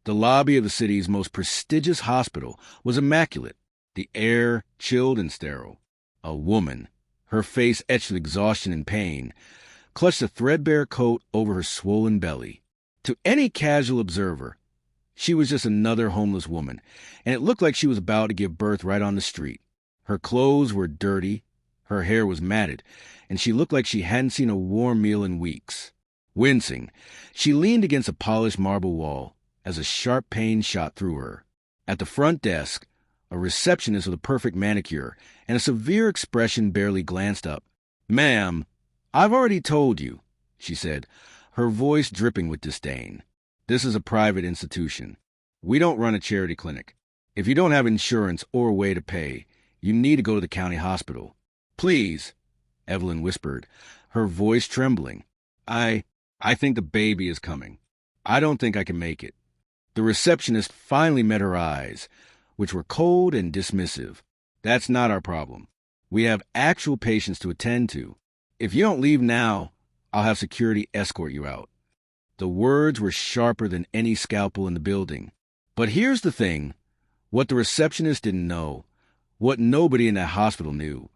The lobby of the city's most prestigious hospital was immaculate, the air chilled and sterile. A woman, her face etched with exhaustion and pain, clutched a threadbare coat over her swollen belly. To any casual observer, she was just another homeless woman, and it looked like she was about to give birth right on the street. Her clothes were dirty, her hair was matted, and she looked like she hadn't seen a warm meal in weeks. Wincing, she leaned against a polished marble wall as a sharp pain shot through her. At the front desk, a receptionist with a perfect manicure and a severe expression barely glanced up. "Ma'am, I've already told you," she said, her voice dripping with disdain. "This is a private institution. We don't run a charity clinic. If you don't have insurance or a way to pay, you need to go to the county hospital." "Please," Evelyn whispered, her voice trembling. I think the baby is coming. I don't think I can make it." The receptionist finally met her eyes, which were cold and dismissive. "That's not our problem. We have actual patients to attend to. If you don't leave now, I'll have security escort you out." The words were sharper than any scalpel in the building. But here's the thing. What the receptionist didn't know, what nobody in that hospital knew,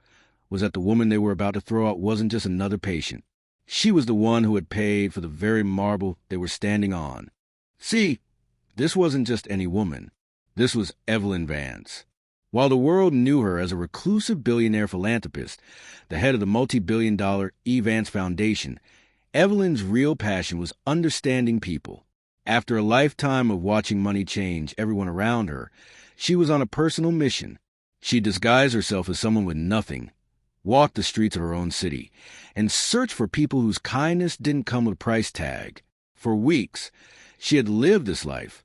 was that the woman they were about to throw out wasn't just another patient. She was the one who had paid for the very marble they were standing on. See, this wasn't just any woman. This was Evelyn Vance. While the world knew her as a reclusive billionaire philanthropist, the head of the multi-billion-dollar Vance Foundation, Evelyn's real passion was understanding people. After a lifetime of watching money change everyone around her, she was on a personal mission. She disguised herself as someone with nothing, walked the streets of her own city, and searched for people whose kindness didn't come with a price tag. For weeks, she had lived this life,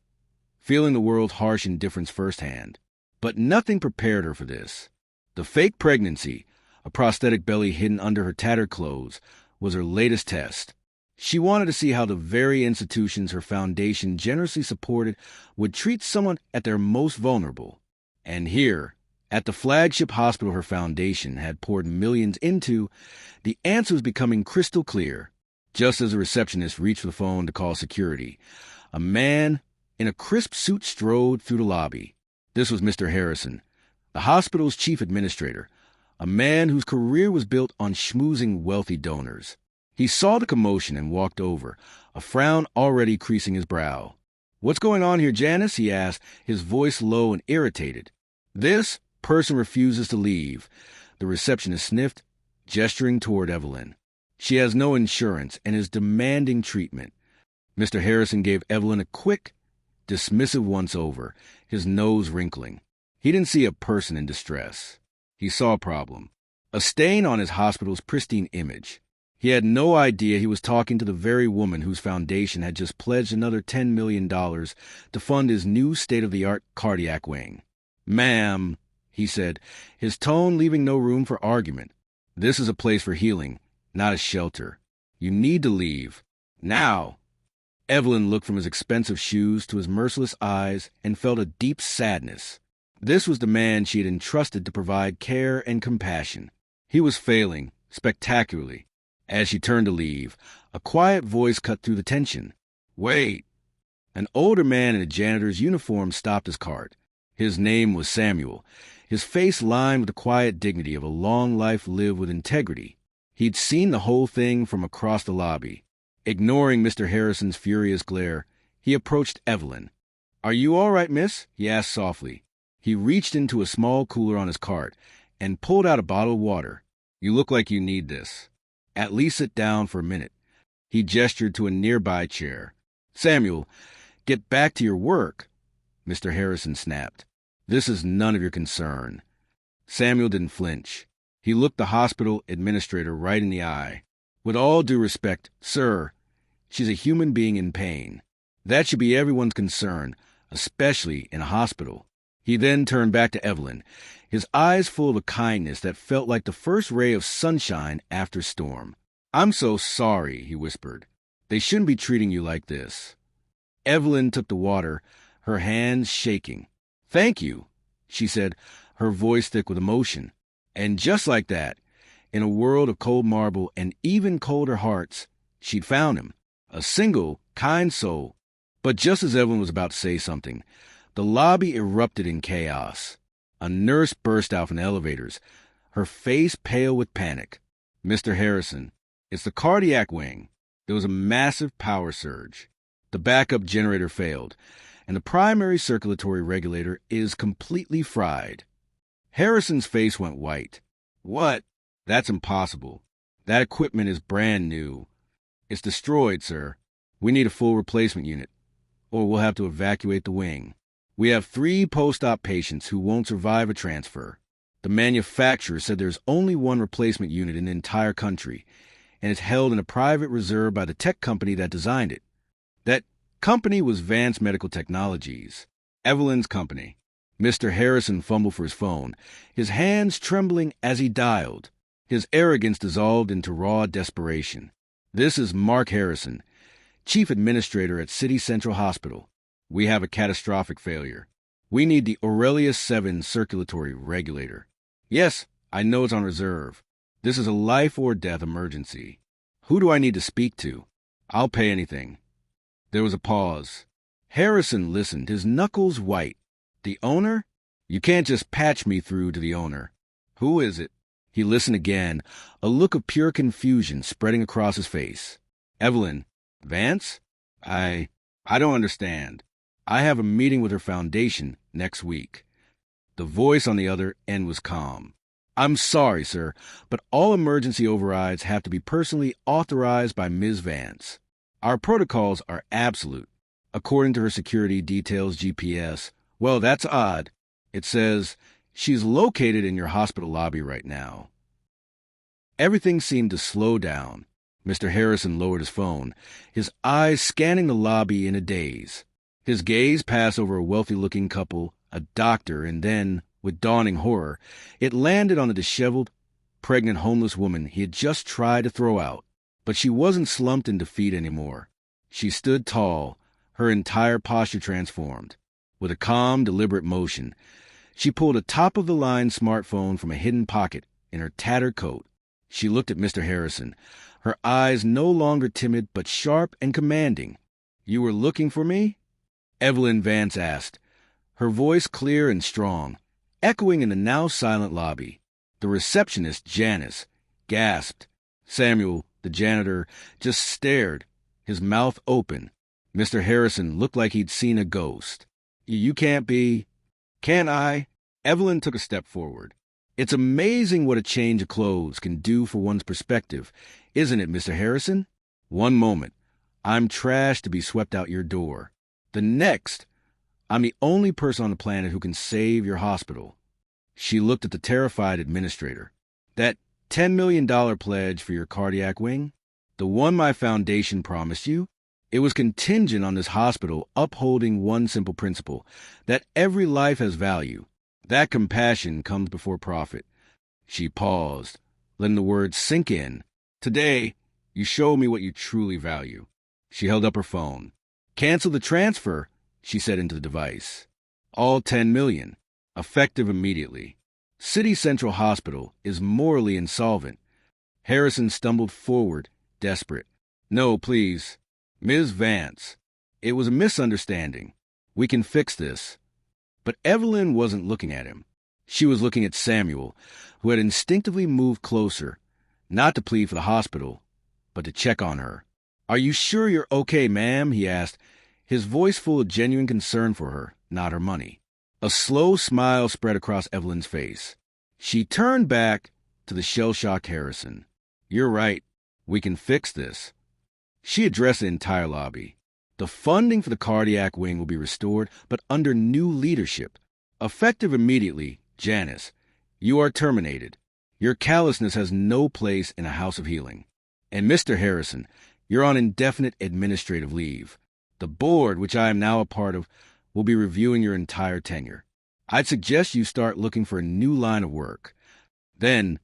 feeling the world's harsh indifference firsthand. But nothing prepared her for this. The fake pregnancy, a prosthetic belly hidden under her tattered clothes, was her latest test. She wanted to see how the very institutions her foundation generously supported would treat someone at their most vulnerable. And here, at the flagship hospital her foundation had poured millions into, the answer was becoming crystal clear. Just as the receptionist reached for the phone to call security, a man in a crisp suit strode through the lobby. This was Mr. Harrison, the hospital's chief administrator, a man whose career was built on schmoozing wealthy donors. He saw the commotion and walked over, a frown already creasing his brow. "What's going on here, Janice?" he asked, his voice low and irritated. "This person refuses to leave," the receptionist sniffed, gesturing toward Evelyn. "She has no insurance and is demanding treatment." Mr. Harrison gave Evelyn a quick, dismissive once-over, his nose wrinkling. He didn't see a person in distress. He saw a problem, a stain on his hospital's pristine image. He had no idea he was talking to the very woman whose foundation had just pledged another $10 million to fund his new state-of-the-art cardiac wing. "Ma'am," he said, his tone leaving no room for argument, "this is a place for healing, not a shelter. You need to leave. Now." Evelyn looked from his expensive shoes to his merciless eyes and felt a deep sadness. This was the man she had entrusted to provide care and compassion. He was failing, spectacularly. As she turned to leave, a quiet voice cut through the tension. "Wait." An older man in a janitor's uniform stopped his cart. His name was Samuel, his face lined with the quiet dignity of a long life lived with integrity. He'd seen the whole thing from across the lobby. Ignoring Mr. Harrison's furious glare, he approached Evelyn. "Are you all right, miss?" he asked softly. He reached into a small cooler on his cart and pulled out a bottle of water. "You look like you need this. At least sit down for a minute." He gestured to a nearby chair. "Samuel, get back to your work," Mr. Harrison snapped. "This is none of your concern." Samuel didn't flinch. He looked the hospital administrator right in the eye. "With all due respect, sir, she's a human being in pain. That should be everyone's concern, especially in a hospital." He then turned back to Evelyn, his eyes full of a kindness that felt like the first ray of sunshine after storm. "I'm so sorry," he whispered. "They shouldn't be treating you like this." Evelyn took the water, her hands shaking. "Thank you," she said, her voice thick with emotion. And just like that, in a world of cold marble and even colder hearts, she'd found him, a single, kind soul, But just as Evelyn was about to say something, the lobby erupted in chaos. A nurse burst out from the elevators, her face pale with panic. "Mr. Harrison, it's the cardiac wing." There was a massive power surge. The backup generator failed, and the primary circulatory regulator is completely fried. Harrison's face went white. "What?" "That's impossible. That equipment is brand new. It's destroyed, sir. We need a full replacement unit, or we'll have to evacuate the wing. We have 3 post-op patients who won't survive a transfer. The manufacturer said there's only 1 replacement unit in the entire country, and it's held in a private reserve by the tech company that designed it. That company was Vance Medical Technologies, Evelyn's company." Mr. Harrison fumbled for his phone, his hands trembling as he dialed. His arrogance dissolved into raw desperation. "This is Mark Harrison, Chief Administrator at City Central Hospital. We have a catastrophic failure. We need the Aurelius 7 circulatory regulator." "Yes, I know it's on reserve. This is a life-or-death emergency. Who do I need to speak to?" "I'll pay anything." There was a pause. Harrison listened, his knuckles white. "The owner? You can't just patch me through to the owner." "Who is it?" He listened again, a look of pure confusion spreading across his face. "Evelyn Vance? I don't understand. I have a meeting with her foundation next week." The voice on the other end was calm. "I'm sorry, sir, but all emergency overrides have to be personally authorized by Ms. Vance. Our protocols are absolute. According to her security details GPS, well, that's odd. It says she's located in your hospital lobby right now." Everything seemed to slow down. Mr. Harrison lowered his phone, his eyes scanning the lobby in a daze. His gaze passed over a wealthy-looking couple, a doctor, and then, with dawning horror, it landed on the disheveled, pregnant homeless woman he had just tried to throw out. But she wasn't slumped in defeat anymore. She stood tall, her entire posture transformed. With a calm, deliberate motion, she pulled a top-of-the-line smartphone from a hidden pocket in her tattered coat. She looked at Mr. Harrison, her eyes no longer timid but sharp and commanding. "You were looking for me?" Evelyn Vance asked, her voice clear and strong, echoing in the now silent lobby. The receptionist, Janice, gasped. Samuel, the janitor, just stared, his mouth open. Mr. Harrison looked like he'd seen a ghost. "You can't be—" "Can't I?" Evelyn took a step forward. "It's amazing what a change of clothes can do for one's perspective, isn't it, Mr. Harrison? One moment, I'm trash to be swept out your door. The next, I'm the only person on the planet who can save your hospital." She looked at the terrified administrator. "That $10 million pledge for your cardiac wing? The one my foundation promised you? It was contingent on this hospital upholding one simple principle, that every life has value. That compassion comes before profit." She paused, letting the words sink in. "Today, you show me what you truly value." She held up her phone. "Cancel the transfer," she said into the device. "All $10 million, effective immediately. City Central Hospital is morally insolvent." Harrison stumbled forward, desperate. "No, please. Ms. Vance, it was a misunderstanding. We can fix this." But Evelyn wasn't looking at him. She was looking at Samuel, who had instinctively moved closer, not to plead for the hospital, but to check on her. "Are you sure you're okay, ma'am?" he asked, his voice full of genuine concern for her, not her money. A slow smile spread across Evelyn's face. She turned back to the shell-shocked Harrison. "You're right. We can fix this." She addressed the entire lobby. "The funding for the cardiac wing will be restored, but under new leadership. Effective immediately, Janice, you are terminated. Your callousness has no place in a house of healing. And Mr. Harrison, you're on indefinite administrative leave. The board, which I am now a part of, will be reviewing your entire tenure. I'd suggest you start looking for a new line of work." Then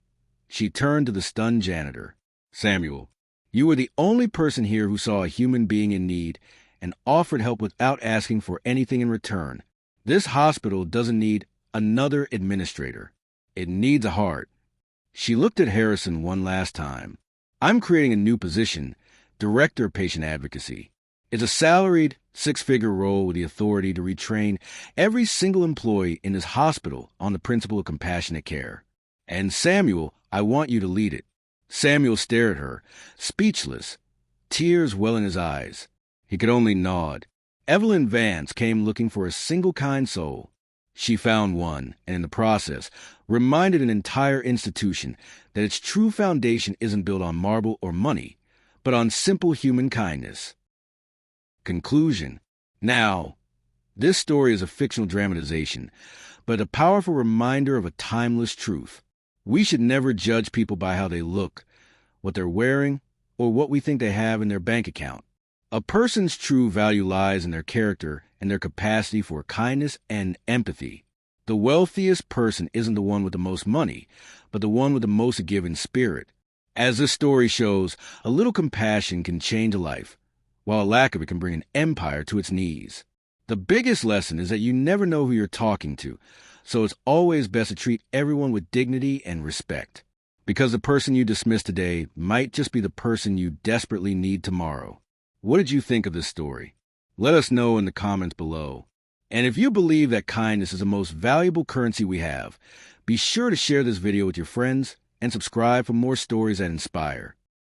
she turned to the stunned janitor. "Samuel, you were the only person here who saw a human being in need and offered help without asking for anything in return. This hospital doesn't need another administrator. It needs a heart." She looked at Harrison one last time. "I'm creating a new position, Director of Patient Advocacy. It's a salaried, six-figure role with the authority to retrain every single employee in this hospital on the principle of compassionate care. And Samuel, I want you to lead it. Samuel stared at her, speechless, tears well in his eyes. He could only nod. Evelyn Vance came looking for a single kind soul. She found one, and in the process, reminded an entire institution that its true foundation isn't built on marble or money, but on simple human kindness. Conclusion. Now, this story is a fictional dramatization, but a powerful reminder of a timeless truth. We should never judge people by how they look, what they're wearing, or what we think they have in their bank account. A person's true value lies in their character and their capacity for kindness and empathy. The wealthiest person isn't the one with the most money, but the one with the most given spirit. As this story shows, a little compassion can change a life, while a lack of it can bring an empire to its knees. The biggest lesson is that you never know who you're talking to, so it's always best to treat everyone with dignity and respect. Because the person you dismiss today might just be the person you desperately need tomorrow. What did you think of this story? Let us know in the comments below. And if you believe that kindness is the most valuable currency we have, be sure to share this video with your friends and subscribe for more stories that inspire.